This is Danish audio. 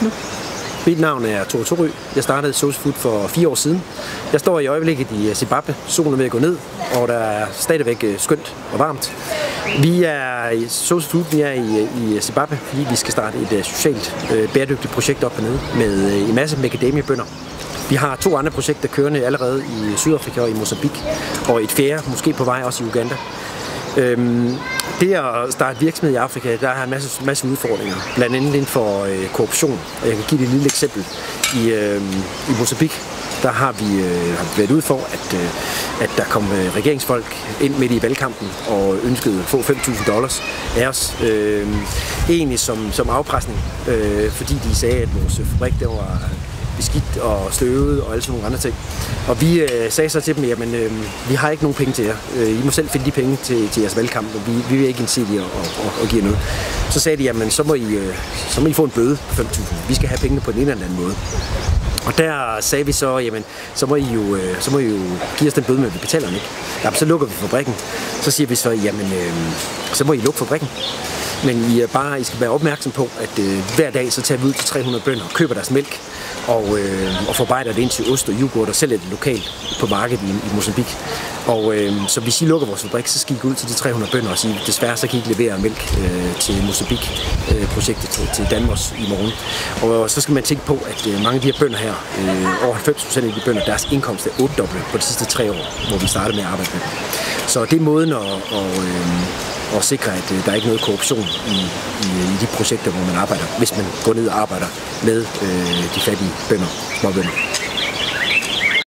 nu? Mit navn er Tore Torø. Jeg startede Source Food for 4 år siden. Jeg står i øjeblikket i Zimbabwe. Solen er ved at gå ned, og der er stadigvæk skønt og varmt. Vi er i Source Food, vi er i Zimbabwe, fordi vi skal starte et socialt bæredygtigt projekt op hernede med en masse macadamia-bønner. Vi har 2 andre projekter kørende allerede i Sydafrika og i Mozambique, og et fjerde måske på vej også i Uganda. Det at starte virksomhed i Afrika, der er en masse udfordringer, blandt andet inden for korruption. Jeg kan give det et lille eksempel. I Mozambique, der har vi været ude for, at der kom regeringsfolk ind midt i valgkampen og ønskede at få $5.000 af os. Egentlig som afpresning, fordi de sagde, at vores fabrik der var beskidt og støvet og alle sådan nogle andre ting. Og vi sagde så til dem, jamen vi har ikke nogen penge til jer. I må selv finde de penge til jeres valgkamp, og vi vil ikke indse jer og give noget. Så sagde de, jamen så må I få en bøde på 5.000. Vi skal have pengene på den ene eller anden måde. Og der sagde vi så, jamen så må I jo give os den bøde, men vi betaler den ikke. Jamen, så lukker vi fabrikken. Så siger vi så, jamen så må I lukke fabrikken. Men I skal være opmærksom på, at hver dag så tager vi ud til 300 bønder og køber deres mælk og forarbejder det ind til ost og yoghurt og sælger det lokalt på markedet i Mozambique. Og så hvis I lukker vores fabrik, så skal I gå ud til de 300 bønder og sige, desværre så kan I ikke levere mælk til Mozambique-projektet til Danmark i morgen. Og så skal man tænke på, at mange af de her bønder her, over 90% af de bønder, deres indkomst er 8-doblet på de sidste 3 år, hvor vi startede med at arbejde med dem. Så det er måden at sikre, at der ikke er noget korruption i de projekter, hvor man arbejder, hvis man går ned og arbejder med de fattige bønder, småbønder.